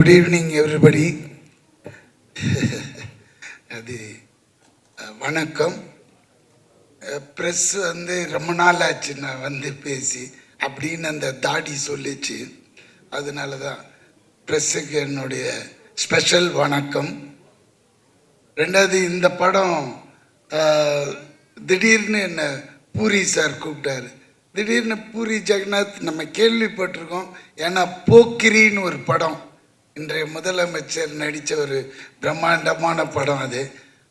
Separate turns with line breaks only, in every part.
Good evening everybody. அது வணக்கம். Press ரொம்ப நாள் ஆச்சு நான் பேசி அப்படின்னு அந்த தாடி சொல்லிச்சு. அதனால தான் ப்ரெஸ்ஸுக்கு என்னுடைய ஸ்பெஷல் வணக்கம். ரெண்டாவது, இந்த படம் திடீர்னு என்ன பூரி சார் கூப்பிட்டாரு. திடீர்னு பூரி ஜெகநாத் நம்ம கேள்விப்பட்டிருக்கோம். ஏன்னா போக்கிரின்னு ஒரு படம், இன்றைய முதலமைச்சர் நடித்த ஒரு பிரம்மாண்டமான படம்,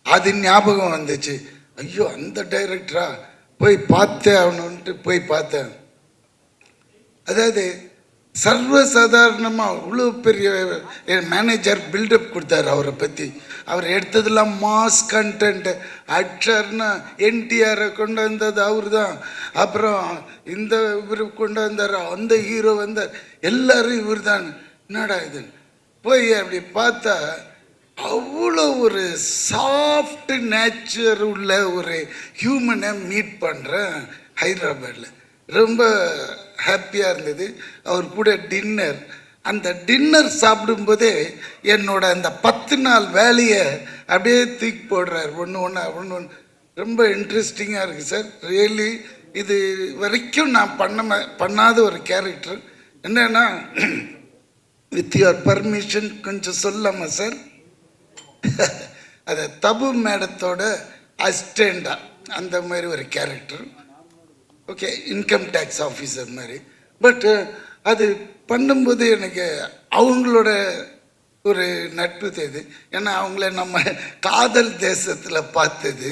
அது ஞாபகம் வந்துச்சு. ஐயோ, அந்த டைரக்டரா, போய் பார்த்தேன் அவனுன்ட்டு போய் பார்த்தேன். அதாவது சர்வசாதாரணமாக அவ்வளோ பெரிய மேனேஜர் பில்டப் கொடுத்தாரு அவரை பற்றி. அவர் எடுத்ததெல்லாம் மாஸ் கண்டென்ட். ஆக்டர்னா என்டிஆரை கொண்டு வந்தது அவர் தான். அப்புறம் இந்த இவர் கொண்டு வந்தார், அந்த ஹீரோ வந்தார், எல்லாரும் இவர் தான். என்னடா இது, போய் அப்படி பார்த்தா அவ்வளோ ஒரு சாஃப்ட் நேச்சர் உள்ள ஒரு ஹியூமனை மீட் பண்ணுறேன் ஹைதராபாடில். ரொம்ப ஹாப்பியாக இருந்தது. அவர் கூட டின்னர், அந்த டின்னர் சாப்பிடும்போதே என்னோட அந்த 10 நாள் வேலையை அப்படியே தூக்கி போடுறார். ஒன்று ரொம்ப இன்ட்ரெஸ்டிங்காக இருக்குது சார். ரியலி இது வரைக்கும் நான் பண்ணாத ஒரு கேரக்டர். என்னென்னா, வித் யுவர் பர்மிஷன் கொஞ்சம் சொல்லாமா சார்? அது தபு மேடத்தோட அசிஸ்டண்டா அந்த மாதிரி ஒரு character. Okay, income tax officer மாதிரி. பட் அது பண்ணும்போது எனக்கு அவங்களோட ஒரு நட்பு தெரியுது. ஏன்னா அவங்கள நம்ம காதல் தேசத்தில் பார்த்தது.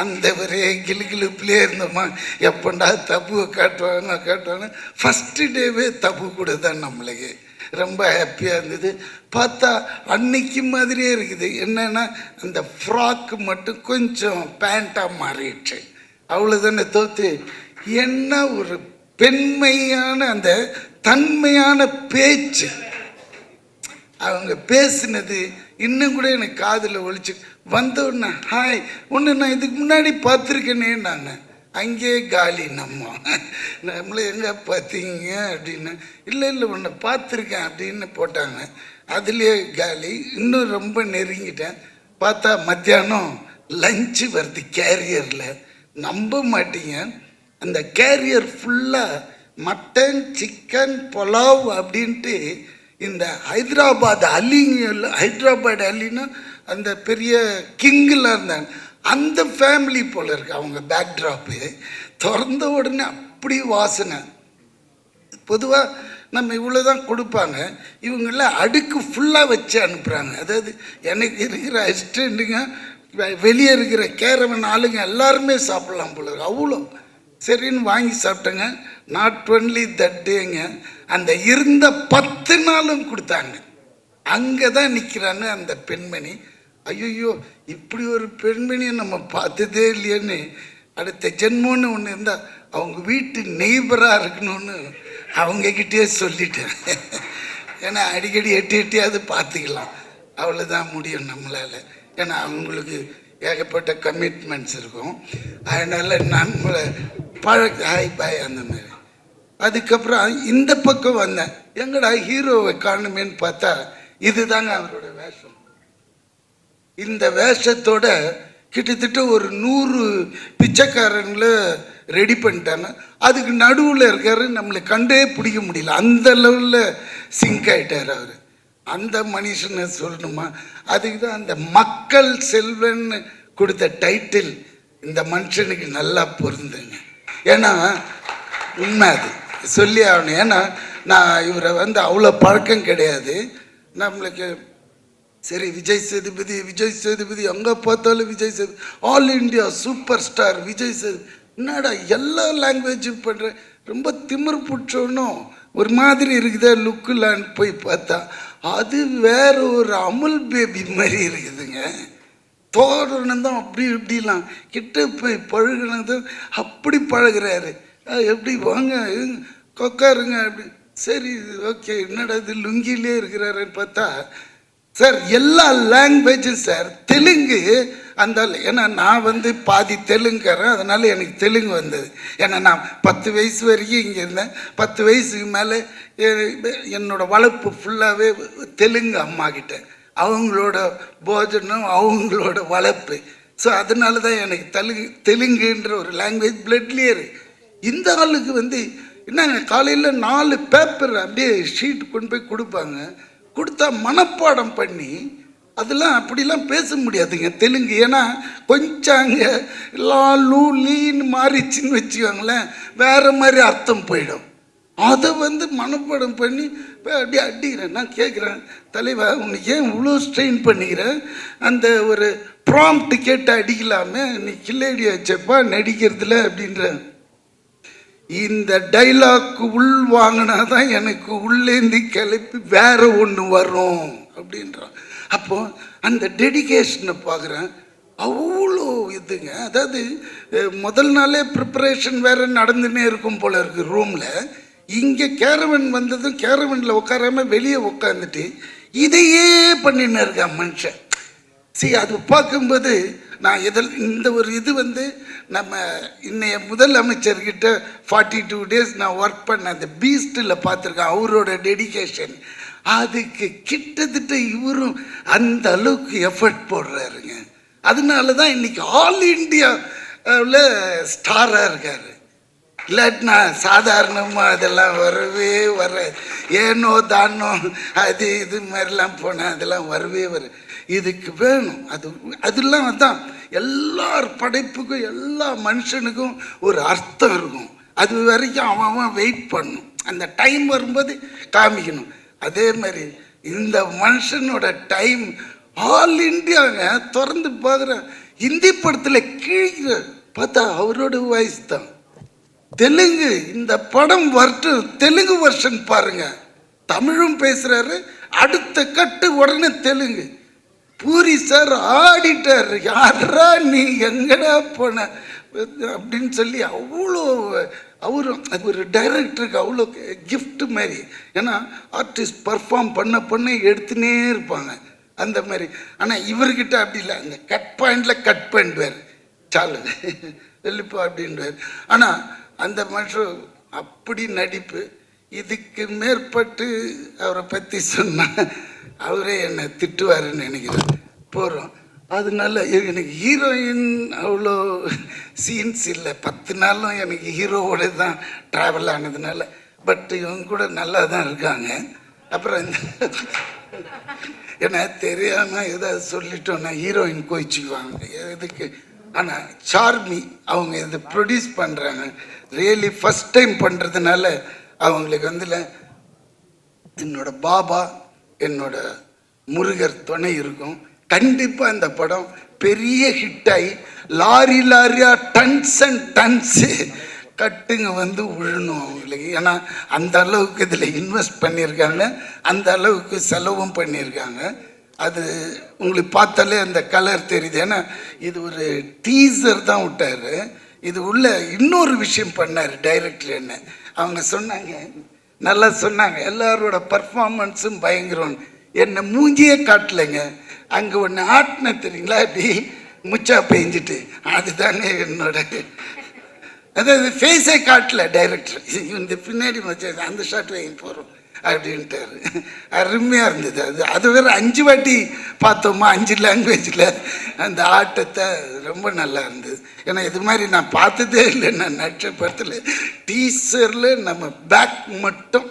அந்த ஒரே கிளுகிளுப்புலே இருந்தோமா, எப்பண்டா தபுவை காட்டுவாங்க. ஃபஸ்ட்டு டேவே தபு கூட தான் நம்மளுக்கு ரொம்ப ஹாப்பியாக இருந்தது. பார்த்தா அன்னைக்கு மாதிரியே இருக்குது. என்னென்னா அந்த ஃப்ராக்கு மட்டும் கொஞ்சம் பேண்ட்டாக மாறிடுச்சு, அவ்வளோதானே தோற்று. என்ன ஒரு பெண்மையான அந்த தன்மையான பேச்சு, அவங்க பேசினது இன்னும் கூட எனக்கு காதில் ஒழிச்சு வந்தோடனே, ஹாய் ஒன்று நான் இதுக்கு முன்னாடி பார்த்துருக்கேனே. நான் அங்கேயே காலி, நம்மளை எங்கே பார்த்தீங்க அப்படின்னு. இல்லை ஒன்று பார்த்துருக்கேன் அப்படின்னு போட்டாங்க, அதுலேயே காலி. இன்னும் ரொம்ப நெருங்கிட்டேன். பார்த்தா மத்தியானம் லஞ்சு வருது கேரியரில். நம்ப மாட்டீங்க, அந்த கேரியர் ஃபுல்லாக மட்டன், சிக்கன், புலாவ் அப்படின்ட்டு இந்த ஹைதராபாத் அலின்னா அந்த பெரிய கிங்கில் இருந்தாங்க, அந்த ஃபேமிலி போல் இருக்கு அவங்க பேக்ட்ராப்பு. திறந்த உடனே அப்படி வாசனை. பொதுவாக நம்ம இவ்வளோ தான் கொடுப்பாங்க, இவங்கெல்லாம் அடுக்கு ஃபுல்லாக வச்சு அனுப்புகிறாங்க. அதாவது எனக்கு இருக்கிற அசிஸ்டண்ட்டுங்க, வெளியே இருக்கிற கேரவன் ஆளுங்க எல்லாருமே சாப்பிட்லாம் போல இருக்கு. அவ்வளோ சரின்னு வாங்கி சாப்பிட்டேங்க. நாட் ஒன்லி தட் டேங்க, அந்த இருந்த 10 நாளும் கொடுத்தாங்க. அங்கே தான் நிற்கிறான்னு அந்த பெண்மணி. ஐயோ, இப்படி ஒரு பெண்மணியை நம்ம பார்த்ததே இல்லையேன்னு, அடுத்த ஜென்மோன்னு ஒன்று இருந்தால் அவங்க வீட்டு நெய்பராக இருக்கணும்னு அவங்கக்கிட்டே சொல்லிட்டேன். ஏன்னா அடிக்கடி எட்டியாவது பார்த்துக்கலாம், அவ்வளோதான் முடியும் நம்மளால். ஏன்னா அவங்களுக்கு ஏகப்பட்ட கமிட்மெண்ட்ஸ் இருக்கும். அதனால் நம்மளை ஹாய் பாய் அந்த மாதிரி. அதுக்கப்புறம் இந்த பக்கம் வந்தேன், எங்கடா ஹீரோவை காணுமேன்னு பார்த்தா இதுதாங்க அவரோட வேஷம். இந்த வேஷத்தோட கிட்டத்தட்ட ஒரு 100 பிச்சைக்காரங்களை ரெடி பண்ணிட்டாங்க. அதுக்கு நடுவில் இருக்காரு, நம்மளை கண்டே பிடிக்க முடியல, அந்த லெவலில் சிங்க் ஆகிட்டார் அவர். அந்த மனுஷனை சொல்லணுமா? அதுக்கு தான் அந்த மக்கள் செல்வன்னு கொடுத்த டைட்டில் இந்த மனுஷனுக்கு நல்லா பொருந்துங்க. ஏன்னா உண்மை, அது சொல்லி ஆகணும். ஏன்னா நான் இவரை அவ்வளோ பழக்கம் கிடையாது நம்மளுக்கு. சரி, விஜய் சேதுபதி எங்கே பார்த்தாலும் Vijay Sethupathi, all India super star Vijay Sethupathi. என்னடா எல்லா லாங்குவேஜும் பண்ணுறேன், ரொம்ப திமிரு பிடிச்சோன்னும் ஒரு மாதிரி இருக்குதா லுக்குலான்னு போய் பார்த்தா அது வேற ஒரு அமுல் பேபி மாதிரி இருக்குதுங்க. தோரணம் தான் அப்படி இப்படிலாம் கிட்ட போய் பழகினது அப்படி பழகிறாரு. எப்படி வாங்க கொக்காருங்க அப்படி. சரி ஓகே, என்னடா இது லுங்கிலே இருக்கிறாருன்னு பார்த்தா சார் எல்லா லாங்குவேஜும் சார். தெலுங்கு அந்த, ஏன்னா நான் வந்து பாதி தெலுங்குறேன், அதனால எனக்கு தெலுங்கு வந்தது. ஏன்னா நான் 10 வயசு வரைக்கும் இங்கே இருந்தேன். 10 வயசுக்கு மேலே என்னோட வளர்ப்பு ஃபுல்லாகவே தெலுங்கு அம்மா கிட்ட, அவங்களோட போஜனம் அவங்களோட வளர்ப்பு. ஸோ அதனால தான் எனக்கு தெலுங்குன்ற ஒரு லாங்குவேஜ் பிளட்லேயே இருக்கு. இந்த ஆளுக்கு வந்து என்னங்க, காலையில் 4 பேப்பர் அப்படியே ஷீட் கொண்டு போய் கொடுப்பாங்க. கொடுத்தா மனப்பாடம் பண்ணி, அதெல்லாம் அப்படிலாம் பேச முடியாதுங்க தெலுங்கு. ஏன்னா கொஞ்சம் அங்கே லூ லீன்னு மாறிச்சின்னு வச்சுக்கோங்களேன், வேறு மாதிரி அர்த்தம் போயிடும். அதை வந்து மனப்பாடம் பண்ணி அப்படியே அடிக்கிறேன். நான் கேட்குறேன், தலைவா உனக்கு ஏன் இவ்வளோ ஸ்ட்ரெயின் பண்ணிக்கிறேன்? அந்த ஒரு ப்ராம்ப்ட் கேட்டு அடிக்கலாமே, நீ கில்லேடி வச்சப்பா நடிக்கிறதுல அப்படின்ற. இந்த டைலாக்கு உள் வாங்கினா தான் எனக்கு உள்ளேந்து கிளப்பி வேற ஒன்று வரும் அப்படின்றான். அப்போ அந்த டெடிகேஷனை பார்க்குறேன். அவ்வளோ இதுங்க. அதாவது முதல் நாளே ப்ரிப்பரேஷன் வேறு நடந்துன்னே இருக்கும் போல இருக்குது ரூமில். இங்கே கேரவன் வந்ததும் கேரவனில் உட்காராம வெளியே உட்காந்துட்டு இதையே பண்ணின்னு இருக்கான் மனுஷன். சரி, அது பார்க்கும்போது நான் இந்த ஒரு இது வந்து நம்ம இன்னைய முதலமைச்சர்கிட்ட 42 டேஸ் நான் ஒர்க் பண்ண அந்த பீஸ்டில் பார்த்துருக்கேன். அவரோட டெடிகேஷன் அதுக்கு கிட்டத்தட்ட இவரும் அந்த அளவுக்கு எஃபர்ட் போடுறாருங்க. அதனால தான் இன்னைக்கு ஆல் இண்டியாவில் ஸ்டாராக இருக்கார். இல்லாட்டினா சாதாரணமாக அதெல்லாம் வரவே வர, ஏனோ தானோ அது இது மாதிரிலாம் போனால் அதெல்லாம் வரவே வரும். இதுக்கு வேணும் அதெல்லாம் தான் எல்லார் படைப்புக்கும் எல்லா மனுஷனுக்கும் ஒரு அர்த்தம் இருக்கும். அது வரைக்கும் அவன் வெயிட் பண்ணும், அந்த டைம் வரும்போது காமிக்கணும். அதே மாதிரி இந்த மனுஷனோட டைம் ஆல் இண்டியாங்க. திறந்து பார்க்குறேன், ஹிந்தி படத்தில் கீழே பார்த்தா அவரோட வாய்ஸ் தான். தெலுங்கு இந்த படம் வரட்டும், தெலுங்கு வெர்ஷன் பாருங்க, தமிழும் பேசுறாரு, அடுத்த கட்டு உடனே தெலுங்கு. பூரி சார் ஆடிட்டார், யாரா நீ எங்கடா போன அப்படின்னு சொல்லி அவ்வளோ அவரும் அது ஒரு டைரக்டருக்கு அவ்வளோ கிஃப்ட் மாதிரி. ஏன்னா ஆர்டிஸ்ட் பர்ஃபார்ம் பண்ண எடுத்துனே இருப்பாங்க அந்த மாதிரி. ஆனால் இவர்கிட்ட அப்படி இல்லை, அந்த கட் பாயிண்டில் கட் பண்ணிடுவார், சாலு வெளிப்பா அப்படின்வார். ஆனால் அந்த மனுஷன் அப்படி நடிப்பு. இதுக்கு மேற்பட்டு அவரை பற்றி சொன்னால் அவரே என்னை திட்டுவாருன்னு நினைக்கிறேன். போகிறோம். அதனால எனக்கு ஹீரோயின் அவ்வளோ சீன்ஸ் இல்லை. 10 நாளும் எனக்கு ஹீரோவோட தான் ட்ராவல் ஆனதுனால. பட் இவங்க கூட நல்லா தான் இருக்காங்க. அப்புறம் ஏன்னா தெரியாமல் ஏதாவது சொல்லிட்டோன்னா ஹீரோயின் கோச்சிக்குவாங்க எதுக்கு. ஆனால் சார்மி அவங்க இதை ப்ரொடியூஸ் பண்ணுறாங்க, ரியலி ஃபஸ்ட் டைம் பண்ணுறதுனால அவங்களுக்கு வந்துல என்னோட பாபா என்னோட முருகர் துணை இருக்கும். கண்டிப்பாக இந்த படம் பெரிய ஹிட்டாகி லாரியாக டன்ஸ் அண்ட் டன்ஸு கட்டுங்க வந்து விழணும் அவங்களுக்கு. ஏன்னா அந்த அளவுக்கு இதில் இன்வெஸ்ட் பண்ணியிருக்காங்க, அந்த அளவுக்கு செலவும் பண்ணியிருக்காங்க. அது உங்களுக்கு பார்த்தாலே அந்த கலர் தெரியுது. ஏன்னா இது ஒரு டீசர் தான் விட்டார். இது உள்ள இன்னொரு விஷயம் பண்ணார் டைரக்டர். என்ன அவங்க சொன்னாங்க, நல்லா சொன்னாங்க, எல்லாரோட பர்ஃபார்மன்ஸும் பயங்கரம். என்னை மூஞ்சியே காட்டலைங்க, அங்கே ஒன்று ஆட்டின தெரியுங்களா, அப்படி முச்சா பெஞ்சிட்டு, அதுதானே என்னோட, அதாவது ஃபேஸே காட்டல டைரக்டர். இந்த பின்னாடி மச்சா அந்த ஷாட் வாங்கி போகிறோம் அப்படின்ட்டாரு. அருமையாக இருந்தது. அது வேறு 5 வாட்டி பார்த்தோமா, 5 லாங்குவேஜில் அந்த ஆட்டத்தை. ரொம்ப நல்லா இருந்தது. ஏன்னா இது மாதிரி நான் பார்த்ததே இல்லை. நான் நடிச்ச படத்தில் டீசரில் நம்ம பேக் மட்டும்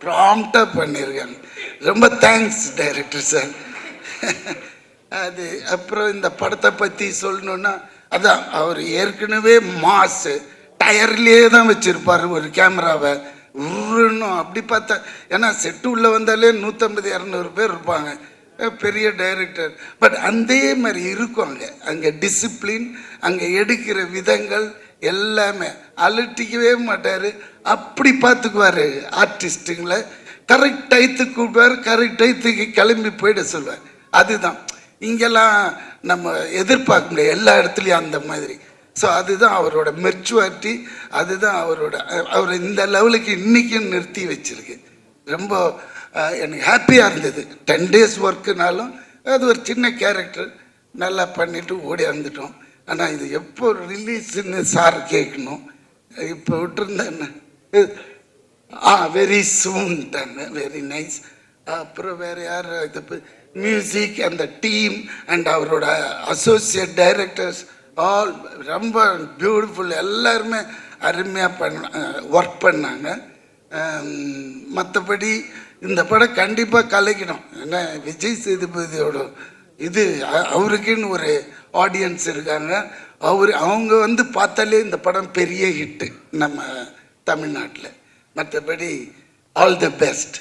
ப்ராம்ப்டாக பண்ணியிருக்காங்க. ரொம்ப தேங்க்ஸ் டைரக்டர் சார். அது அப்புறம் இந்த படத்தை பற்றி சொல்லணுன்னா, அதான் அவர் ஏற்கனவே மாசு டயர்லேயே தான் வச்சுருப்பார் ஒரு கேமராவை உருணும். அப்படி பார்த்தா, ஏன்னா செட்டு உள்ளே வந்தாலே 150-200 பேர் இருப்பாங்க, பெரிய டைரக்டர். பட் அதே மாதிரி இருக்கும் அங்கே டிசிப்ளின், அங்கே எடுக்கிற விதங்கள் எல்லாமே. அலட்டிக்கவே மாட்டார், அப்படி பார்த்துக்குவார் ஆர்டிஸ்ட்டுங்களை. கரெக்ட் டயத்துக்கு கூப்பிடுவார், கரெக்ட் டயத்துக்கு கிளம்பி போயிட சொல்லுவார். அதுதான் இங்கெல்லாம் நம்ம எதிர்பார்க்க முடியாது எல்லா இடத்துலையும் அந்த மாதிரி. ஸோ அதுதான் அவரோட மெச்சூரிட்டி, அதுதான் அவர் இந்த லெவலுக்கு இன்றைக்கும் நிறுத்தி வச்சிருக்கு. ரொம்ப எனக்கு ஹாப்பியாக இருந்தது. 10 days ஒர்க்குனாலும் அது ஒரு சின்ன கேரக்டர் நல்லா பண்ணிவிட்டு ஓடி வந்துட்டோம். ஆனால் இது எப்போ ரிலீஸ்ன்னு சார் கேட்கணும். இப்போ விட்டுருந்தேன். வெரி சூன் தானே. Very nice. அப்புறம் வேறு யார் இது மியூசிக் அந்த டீம் அண்ட் அவரோட அசோசியேட் டைரக்டர்ஸ் ஆல் ரொம்ப பியூட்டிஃபுல். எல்லாருமே அருமையாக ஒர்க் பண்ணாங்க. மற்றபடி இந்த படம் கண்டிப்பாக கலைக்கணும். ஏன்னா விஜய் சேதுபதியோட இது அவருக்குன்னு ஒரு ஆடியன்ஸ் இருக்காங்க. அவங்க வந்து பார்த்தாலே இந்த படம் பெரிய ஹிட்டு நம்ம தமிழ்நாட்டில். மற்றபடி ஆல் தி பெஸ்ட்.